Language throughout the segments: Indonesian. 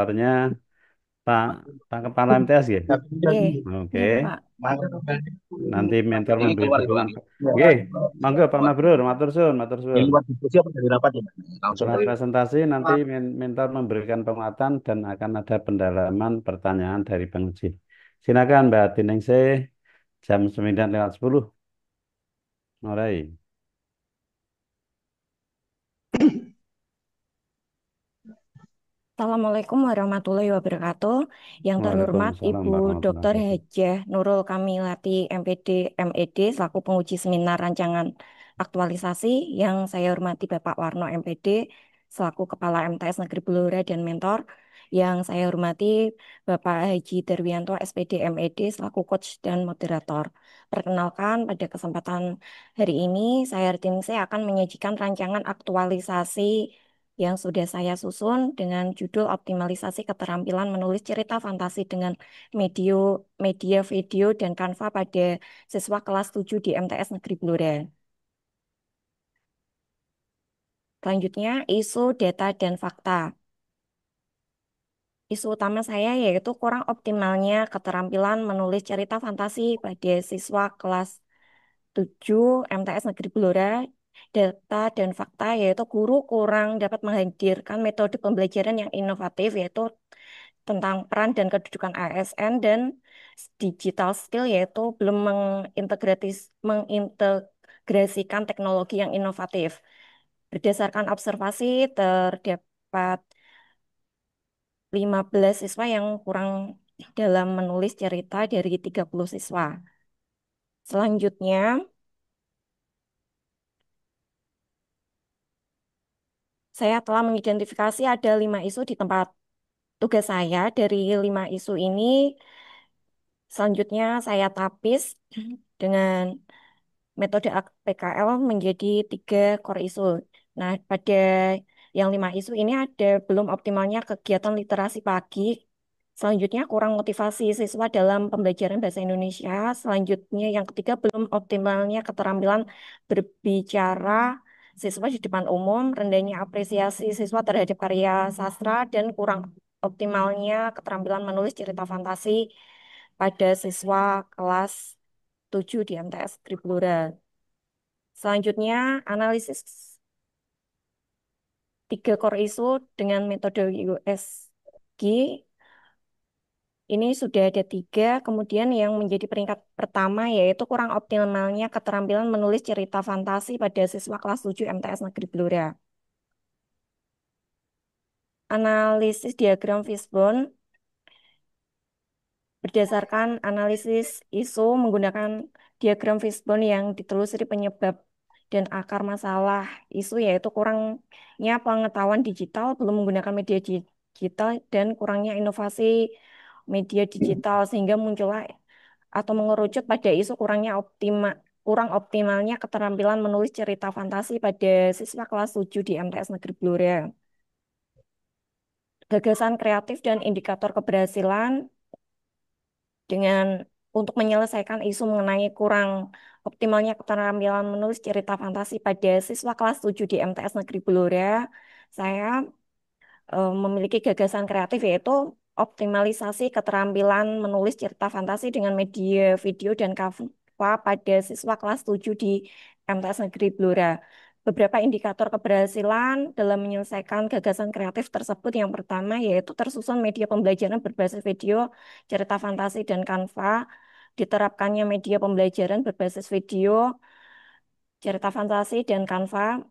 koordinatornya Pak Pak Kepala MTS ya. Nggih, Oke, iya Pak. nanti mentor Ini memberi keluar itu dukungan. lagi. Oke, monggo Pak Mabrur, matur suwun, matur Di suwun. luar diskusi apa dari rapat ya? Langsung Setelah dari presentasi nanti mentor memberikan penguatan dan akan ada pendalaman pertanyaan dari penguji. Silakan Mbak Tiningsih, jam 9:10. Mulai. Assalamualaikum warahmatullahi wabarakatuh. Yang terhormat Waalaikumsalam Ibu warahmatullahi Dr. wabarakatuh. Hajah Nurul Kamilati MPD MED selaku penguji seminar rancangan aktualisasi, yang saya hormati Bapak Warno MPD selaku Kepala MTS Negeri Blora dan mentor, yang saya hormati Bapak Haji Darwianto SPD MED selaku coach dan moderator. Perkenalkan, pada kesempatan hari ini saya akan menyajikan rancangan aktualisasi yang sudah saya susun dengan judul optimalisasi keterampilan menulis cerita fantasi dengan media video dan Canva pada siswa kelas 7 di MTS Negeri Blora. Selanjutnya, isu data dan fakta. Isu utama saya yaitu kurang optimalnya keterampilan menulis cerita fantasi pada siswa kelas 7 MTS Negeri Blora. Data dan fakta yaitu guru kurang dapat menghadirkan metode pembelajaran yang inovatif, yaitu tentang peran dan kedudukan ASN dan digital skill, yaitu belum mengintegrasikan teknologi yang inovatif. Berdasarkan observasi, terdapat 15 siswa yang kurang dalam menulis cerita dari 30 siswa. Selanjutnya, saya telah mengidentifikasi ada 5 isu di tempat tugas saya. Dari 5 isu ini, selanjutnya saya tapis dengan metode PKL menjadi 3 core isu. Nah, pada yang 5 isu ini ada belum optimalnya kegiatan literasi pagi. Selanjutnya, kurang motivasi siswa dalam pembelajaran bahasa Indonesia. Selanjutnya, yang ketiga, belum optimalnya keterampilan berbicara siswa di depan umum, rendahnya apresiasi siswa terhadap karya sastra, dan kurang optimalnya keterampilan menulis cerita fantasi pada siswa kelas 7 di MTS Tribulura. Selanjutnya, analisis 3 core isu dengan metode USG. Ini sudah ada 3. Kemudian yang menjadi peringkat pertama yaitu kurang optimalnya keterampilan menulis cerita fantasi pada siswa kelas 7 MTS Negeri Blora. Analisis diagram fishbone. Berdasarkan analisis isu menggunakan diagram fishbone yang ditelusuri penyebab dan akar masalah isu, yaitu kurangnya pengetahuan digital, belum menggunakan media digital, dan kurangnya inovasi media digital, sehingga muncullah atau mengerucut pada isu kurang optimalnya keterampilan menulis cerita fantasi pada siswa kelas 7 di MTS Negeri Blora. Gagasan kreatif dan indikator keberhasilan. Dengan untuk menyelesaikan isu mengenai kurang optimalnya keterampilan menulis cerita fantasi pada siswa kelas 7 di MTS Negeri Blora, saya memiliki gagasan kreatif, yaitu optimalisasi keterampilan menulis cerita fantasi dengan media video dan Canva pada siswa kelas 7 di MTS Negeri Blora. Beberapa indikator keberhasilan dalam menyelesaikan gagasan kreatif tersebut, yang pertama yaitu tersusun media pembelajaran berbasis video, cerita fantasi, dan Canva. Diterapkannya media pembelajaran berbasis video, cerita fantasi, dan Canva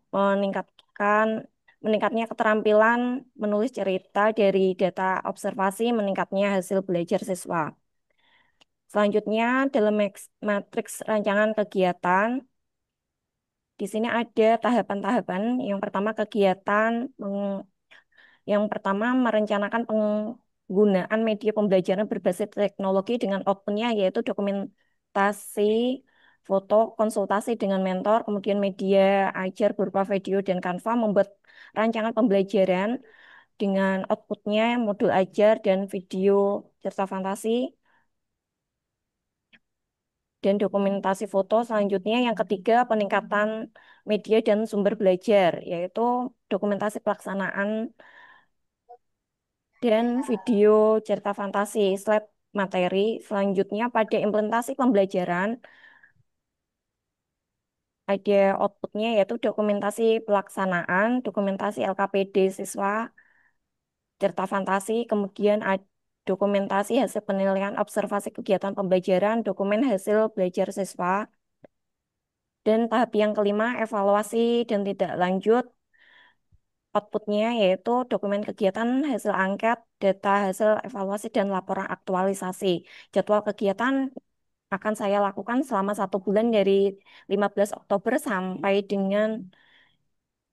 meningkatnya keterampilan menulis cerita dari data observasi, meningkatnya hasil belajar siswa. Selanjutnya, dalam matriks rancangan kegiatan, di sini ada tahapan-tahapan. Yang pertama, yang pertama merencanakan penggunaan media pembelajaran berbasis teknologi dengan outputnya yaitu dokumentasi, foto, konsultasi dengan mentor, kemudian media ajar berupa video dan Canva, membuat rancangan pembelajaran dengan outputnya modul ajar dan video cerita fantasi, dan dokumentasi foto. Selanjutnya, yang ketiga, peningkatan media dan sumber belajar, yaitu dokumentasi pelaksanaan dan video cerita fantasi, slide materi. Selanjutnya pada implementasi pembelajaran ada outputnya yaitu dokumentasi pelaksanaan, dokumentasi LKPD siswa, cerita fantasi, kemudian dokumentasi hasil penilaian observasi kegiatan pembelajaran, dokumen hasil belajar siswa, dan tahap yang kelima evaluasi dan tidak lanjut. Outputnya yaitu dokumen kegiatan, hasil angket, data hasil evaluasi, dan laporan aktualisasi. Jadwal kegiatan akan saya lakukan selama 1 bulan dari 15 Oktober sampai dengan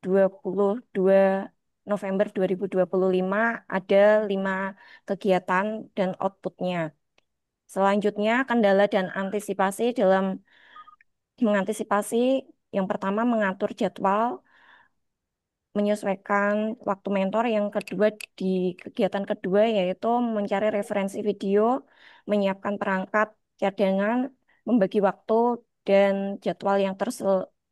22 November 2025 ada 5 kegiatan dan outputnya. Selanjutnya, kendala dan antisipasi dalam mengantisipasi yang pertama mengatur jadwal, menyesuaikan waktu mentor. Yang kedua di kegiatan kedua yaitu mencari referensi video, menyiapkan perangkat cadangan, membagi waktu dan jadwal yang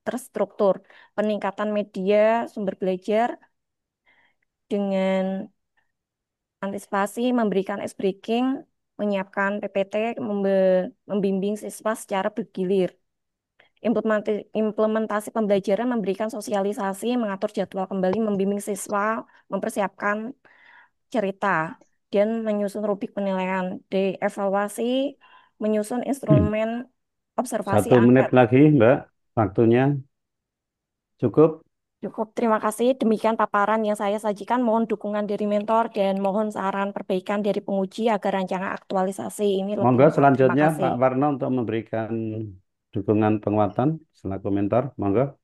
terstruktur, peningkatan media sumber belajar dengan antisipasi, memberikan ice breaking, menyiapkan PPT, membimbing siswa secara bergilir. Implementasi pembelajaran memberikan sosialisasi, mengatur jadwal kembali, membimbing siswa, mempersiapkan cerita, dan menyusun rubrik penilaian. Evaluasi, menyusun instrumen observasi 1 menit angket. lagi, Mbak. Waktunya cukup. Cukup, terima kasih. Demikian paparan yang saya sajikan. Mohon dukungan dari mentor dan mohon saran perbaikan dari penguji agar rancangan aktualisasi ini lebih Monggo tepat. Terima selanjutnya kasih. Pak Warno untuk memberikan dukungan penguatan selaku mentor. Monggo.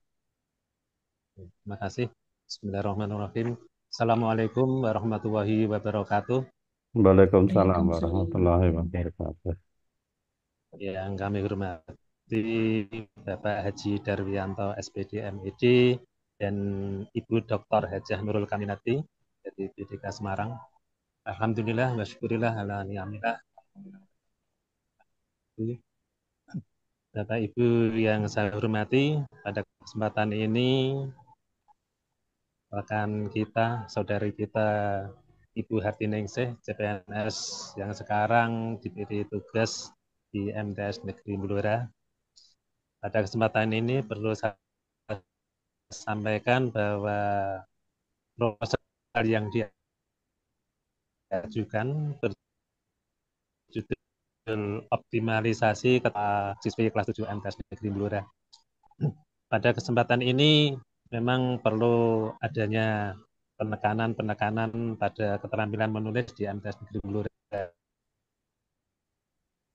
Terima kasih. Bismillahirrahmanirrahim. Assalamualaikum warahmatullahi wabarakatuh. Waalaikumsalam Waalaikumsalam. warahmatullahi wabarakatuh. Yang kami hormati Bapak Haji Darwianto SPD MED dan Ibu Dr. Hajah Nurul Kaminati dari BDK Semarang. Alhamdulillah wa syukurillah ala ni'amillah. Bapak Ibu yang saya hormati, pada kesempatan ini rekan kita, saudari kita Ibu Hartiningsih, CPNS yang sekarang diberi tugas di MTS Negeri Blora. Pada kesempatan ini perlu saya sampaikan bahwa proposal yang diajukan berjudul optimalisasi siswi kelas 7 MTS Negeri Blora. Pada kesempatan ini memang perlu adanya penekanan pada keterampilan menulis di MTS Negeri Blora.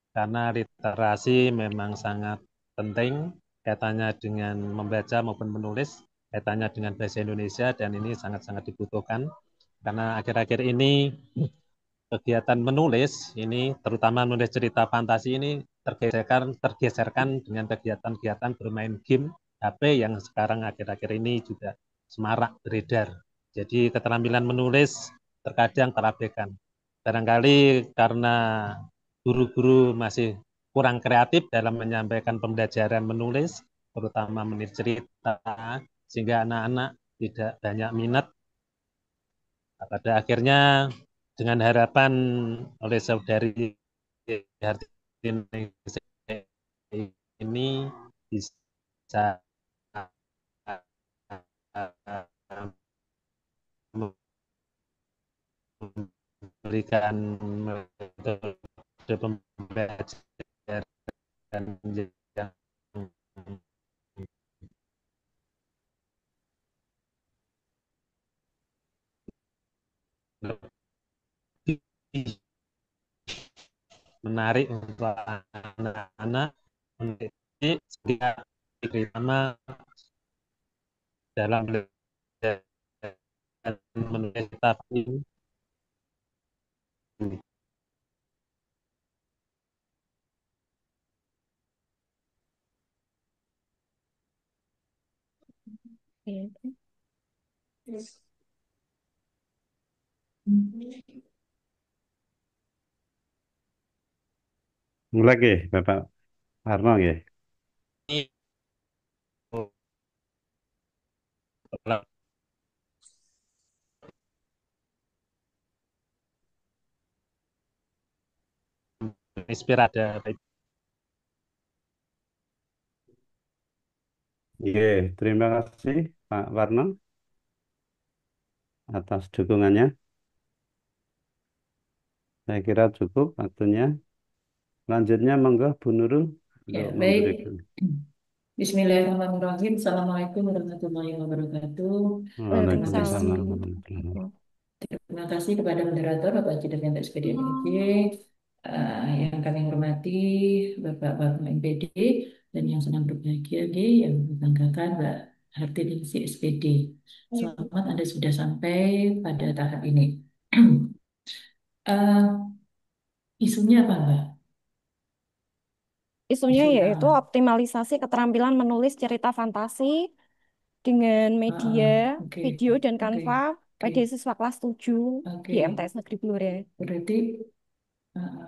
Karena literasi memang sangat penting kaitannya dengan membaca maupun menulis, kaitannya dengan bahasa Indonesia, dan ini sangat-sangat dibutuhkan. Karena akhir-akhir ini kegiatan menulis ini, terutama menulis cerita fantasi ini tergeserkan dengan kegiatan-kegiatan bermain game HP yang sekarang akhir-akhir ini juga semarak beredar. Jadi keterampilan menulis terkadang terabaikan. Barangkali karena guru-guru masih kurang kreatif dalam menyampaikan pembelajaran menulis, terutama menulis cerita, sehingga anak-anak tidak banyak minat. Pada akhirnya dengan harapan oleh saudari Hartini ini bisa memberikan metode pembelajaran yang lebih menarik untuk anak-anak mendidik terutama dalam belajar menulis tapi Lagi Bapak Warno ya. ini inspirasi ada. Oke, terima kasih Pak Warno atas dukungannya. Saya kira cukup waktunya. Selanjutnya monggo Bu Nurul Ya, untuk baik. memberikan. Bismillahirrahmanirrahim. Assalamualaikum warahmatullahi wabarakatuh. Terima Waalaikumsalam. kasih. Waalaikumsalam warahmatullahi wabarakatuh. Terima kasih kepada moderator Bapak Jidat SPD NIJ, yang kami hormati Bapak Wakil MPD, dan yang sedang berbahagia yang membanggakan Mbak Hartiningsi SPD. Iya, Bu. Selamat Anda sudah sampai pada tahap ini. Eh, isunya apa Mbak? Isunya Isu yaitu A. optimalisasi keterampilan menulis cerita fantasi dengan media, Oke, video, dan oke, Canva oke, pada siswa kelas 7 di oke. MTS Negeri Blora. Berarti uh,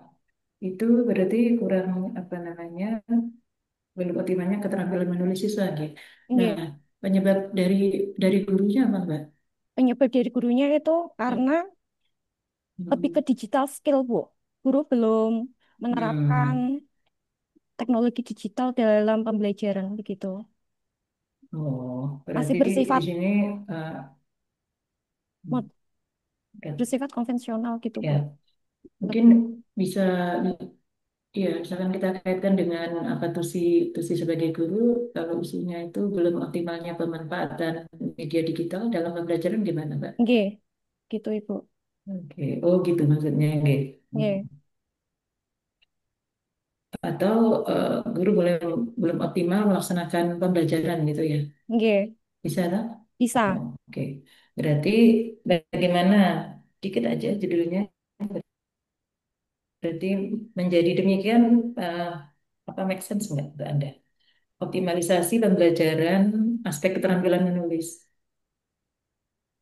itu berarti kurang apa namanya, belum optimalnya keterampilan menulis siswa gitu. Nah, Iya, penyebab dari gurunya apa Mbak? penyebab dari gurunya itu Ya. karena lebih ke Hmm. digital skill, Bu. Guru belum menerapkan Hmm. teknologi digital dalam pembelajaran begitu. Oh, Masih berarti di bersifat sini uh, mod- ya, bersifat konvensional gitu, ya, Bu. mungkin Lebih. bisa ya misalkan kita kaitkan dengan apa tusi sebagai guru, kalau isunya itu belum optimalnya pemanfaatan media digital dalam pembelajaran gimana Mbak? Nggih, gitu, Ibu. Oke, oh gitu maksudnya, oke. Nggih, Atau guru belum optimal melaksanakan pembelajaran gitu ya, nggih, bisa tak? bisa. Oh, oke, berarti bagaimana, dikit aja judulnya, berarti menjadi demikian, eh, apa make sense nggak untuk Anda? Optimalisasi pembelajaran aspek keterampilan menulis.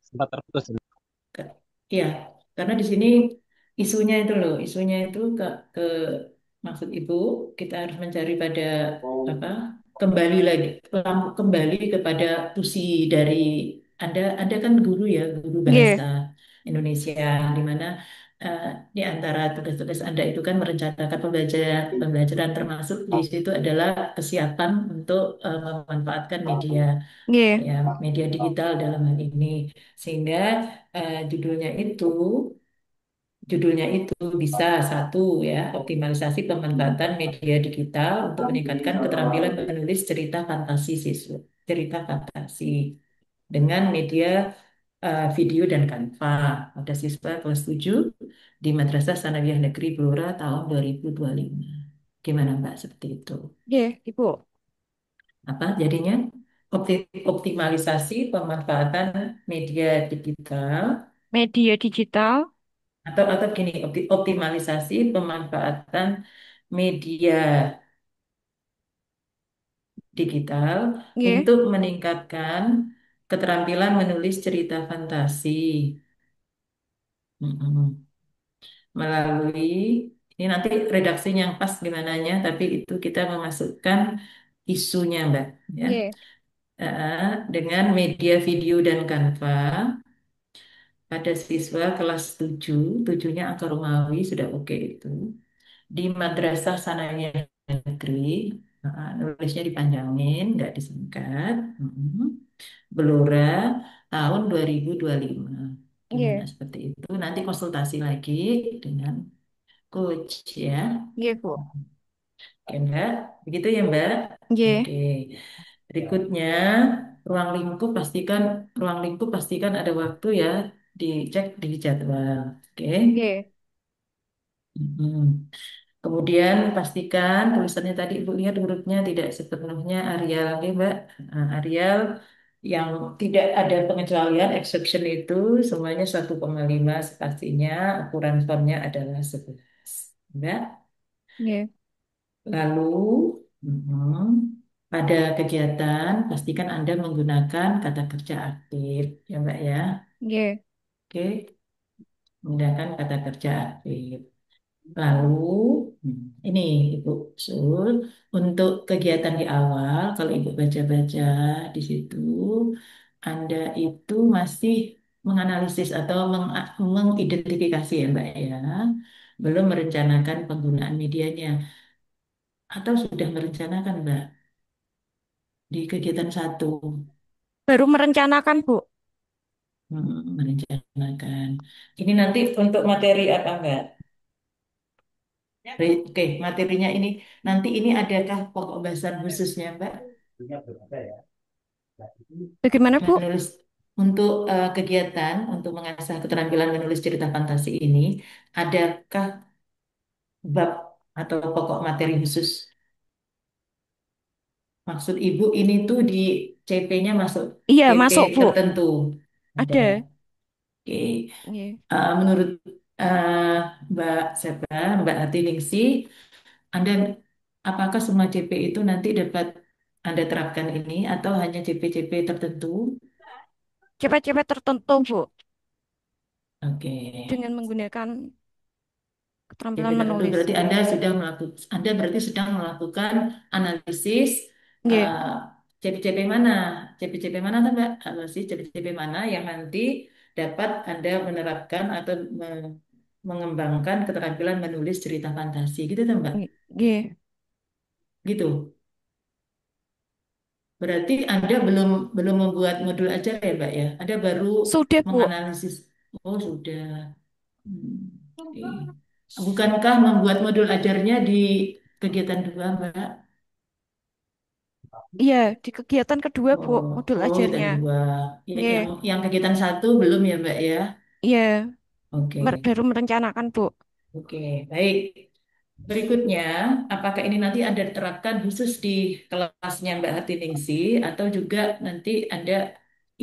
Sempat terputus. Iya, karena di sini isunya itu loh, isunya itu ke maksud Ibu, kita harus mencari pada apa, kembali lagi, kembali kepada tusi dari Anda kan guru ya, guru bahasa Nggih, Indonesia, di mana eh, di antara tugas-tugas Anda itu kan merencanakan pembelajaran termasuk di situ adalah kesiapan untuk memanfaatkan media, nggih, ya, media digital dalam hal ini, sehingga eh, judulnya itu judulnya itu bisa satu ya, optimalisasi pemanfaatan media digital untuk meningkatkan keterampilan menulis cerita fantasi siswa, cerita fantasi dengan media video dan Canva pada siswa kelas 7 di Madrasah Sanawiyah Negeri Blora tahun 2025. Gimana Mbak, seperti itu? nggih, Ibu. Apa jadinya? Optimalisasi pemanfaatan media digital, Media digital, atau gini, optimalisasi pemanfaatan media digital nggih, untuk meningkatkan keterampilan menulis cerita fantasi. Mm-mm. Melalui ini nanti redaksinya yang pas gimana nya, tapi itu kita memasukkan isunya Mbak, ya. nggih, Dengan media video dan Canva pada siswa kelas 7, tujuhnya angka Romawi sudah oke itu. Di Madrasah Sanawiyah Negeri, nulisnya dipanjangin, nggak disingkat. Belora tahun 2025. Gimana nggih, seperti itu? Nanti konsultasi lagi dengan coach ya. nggih, Bu. Oke Mbak, begitu ya Mbak. Nggih, Oke. Berikutnya, ruang lingkup pastikan ada waktu ya, dicek di jadwal. Oke. nggih, Mm-mm. Kemudian pastikan tulisannya tadi Ibu lihat hurufnya tidak sepenuhnya Arial, oke Mbak. Nah, Arial yang tidak ada pengecualian, exception itu semuanya 1,5 pastinya, ukuran fontnya adalah 11. Mbak. nggih, Lalu pada kegiatan pastikan Anda menggunakan kata kerja aktif ya Mbak ya. nggih, Oke, menggunakan kata kerja aktif. Lalu, ini Ibu Sul, untuk kegiatan di awal, kalau Ibu baca-baca di situ, Anda itu masih menganalisis atau mengidentifikasi ya Mbak ya, belum merencanakan penggunaan medianya. Atau sudah merencanakan, Mbak, di kegiatan satu. Baru merencanakan, Bu. Merencanakan. Ini nanti untuk materi apa, Mbak? Oke, materinya ini nanti ini adakah pokok bahasan khususnya, Mbak? Bagaimana, Bu? Menulis untuk kegiatan untuk mengasah keterampilan menulis cerita fantasi ini, adakah bab atau pokok materi khusus? Maksud Ibu ini tuh di CP-nya masuk Iya, CP masuk, Bu. tertentu. Ada. Ada. Oke. Iya. Menurut eh, Mbak siapa, Mbak Hati Ningsi, Anda apakah semua CP itu nanti dapat Anda terapkan ini atau hanya CP-CP tertentu? Cepet-cepet tertentu, Bu. Oke. Dengan menggunakan CP keterampilan tertentu menulis. berarti Anda berarti sedang melakukan analisis Iya. eh, CP-CP mana? CP-CP mana tuh, Mbak? Analisis CP-CP mana yang nanti dapat Anda menerapkan atau mengembangkan keterampilan menulis cerita fantasi gitu tuh, Mbak? Iya. Gitu. Berarti Anda belum belum membuat modul ajar ya, Mbak ya? Anda baru Sudah, Bu. menganalisis. Oh, sudah. Hmm, oke. Bukankah membuat modul ajarnya di kegiatan dua, Mbak? Iya, di kegiatan kedua, Bu, Oh, modul oh, kegiatan ajarnya. dua. Ya, Iya. yang kegiatan satu belum ya, Mbak ya? Iya, Oke, baru merencanakan, Bu. oke, baik. Berikutnya, apakah ini nanti Anda terapkan khusus di kelasnya Mbak Hatiningsi atau juga nanti Anda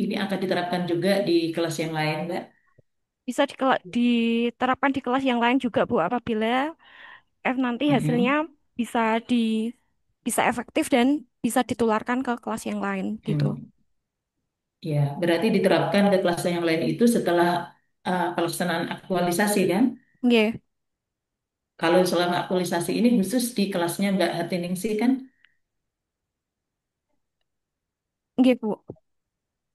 ini akan diterapkan juga di kelas yang lain, Mbak? Bisa diterapkan di kelas yang lain juga, Bu, apabila nanti hasilnya Mhm. bisa di bisa efektif dan bisa ditularkan ke kelas yang lain gitu. Hmm. Ya, berarti diterapkan ke kelas yang lain itu setelah pelaksanaan aktualisasi kan? Iya, Kalau selama aktualisasi ini khusus di kelasnya Mbak Hatiningsi kan? iya, Bu.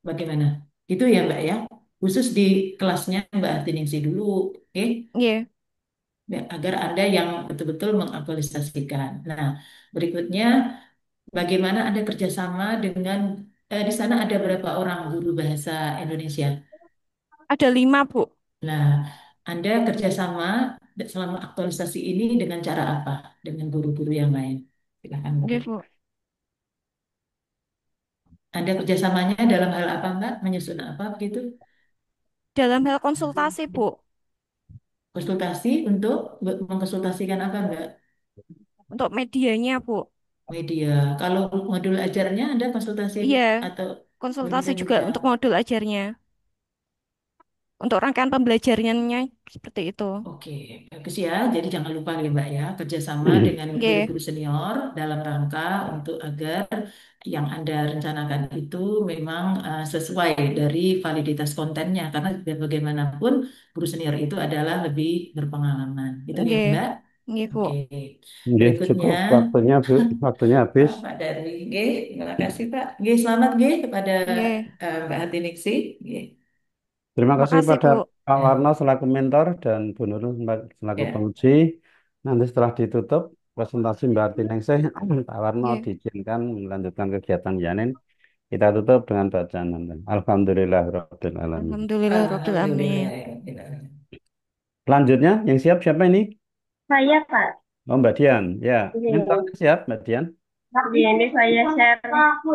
Bagaimana? Gitu ya Mbak ya? Khusus di kelasnya Mbak Hatiningsi dulu, oke? Iya, Ya, agar Anda yang betul-betul mengaktualisasikan. Nah, berikutnya bagaimana Anda kerjasama dengan di sana ada berapa orang guru bahasa Indonesia? ada 5, Bu. Nah, Anda kerjasama selama aktualisasi ini dengan cara apa? Dengan guru-guru yang lain? Silakan Mbak. Iya, Bu. Anda kerjasamanya dalam hal apa Mbak? Menyusun apa begitu? Dalam hal konsultasi, Bu, Konsultasi untuk mengkonsultasikan apa Mbak? untuk medianya, Bu. Media. Kalau modul ajarnya Anda konsultasi Iya, atau konsultasi begitu juga juga? untuk modul ajarnya. Untuk rangkaian pembelajarannya seperti itu. Oke, bagus ya. Jadi jangan lupa ya Mbak ya, kerjasama dengan Oke, guru-guru senior dalam rangka untuk agar yang Anda rencanakan itu memang sesuai dari validitas kontennya. Karena biar bagaimanapun guru senior itu adalah lebih berpengalaman. Itu ya oke, Mbak. oke, Bu. Oke, Nggih, berikutnya cukup waktunya, Bu. Waktunya habis. Pak Dari. G, terima kasih Pak. G, selamat G kepada Oke, Mbak Hati Niksi. G. Terima kasih makasih, pada Bu. Pak Ya, Warno selaku mentor dan Bu Nurul selaku ya. penguji. Nanti setelah ditutup presentasi Mbak Artiningsih, Pak Warno Oke, diizinkan melanjutkan kegiatan Yanin. Kita tutup dengan bacaan. Alhamdulillah Rabbil Alamin. Alhamdulillah, Rabbil Alamin. Alhamdulillah. Selanjutnya, yang siap siapa ini? Saya, Pak. Oh, Mbak Dian. Ya, mentornya Ini, siap, Mbak Dian. ini saya share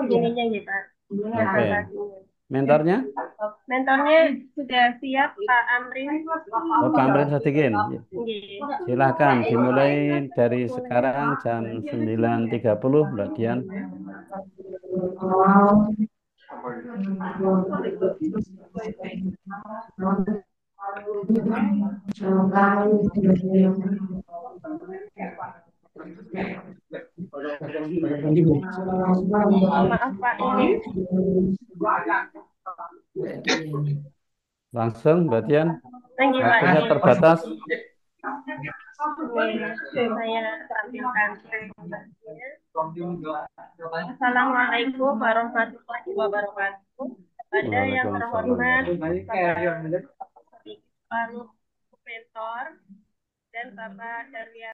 ininya ya, Pak. Oke. Presentasinya. Mentornya? Mentornya sudah siap, Pak Amrin. Oh, Pak Amrin Sadikin. Nggih. Silahkan dimulai dari sekarang jam 9.30, Mbak Dian. Maaf, Pak, ini Mbak Dian. Langsung, Mbak Dian. lagi, Pak. Waktunya terbatas. Ini saya tampilkan presentasinya. Assalamualaikum warahmatullahi wabarakatuh. Pada yang Waalaikumsalam terhormat warahmatullahi Bapak mentor dan Bapak dan lihat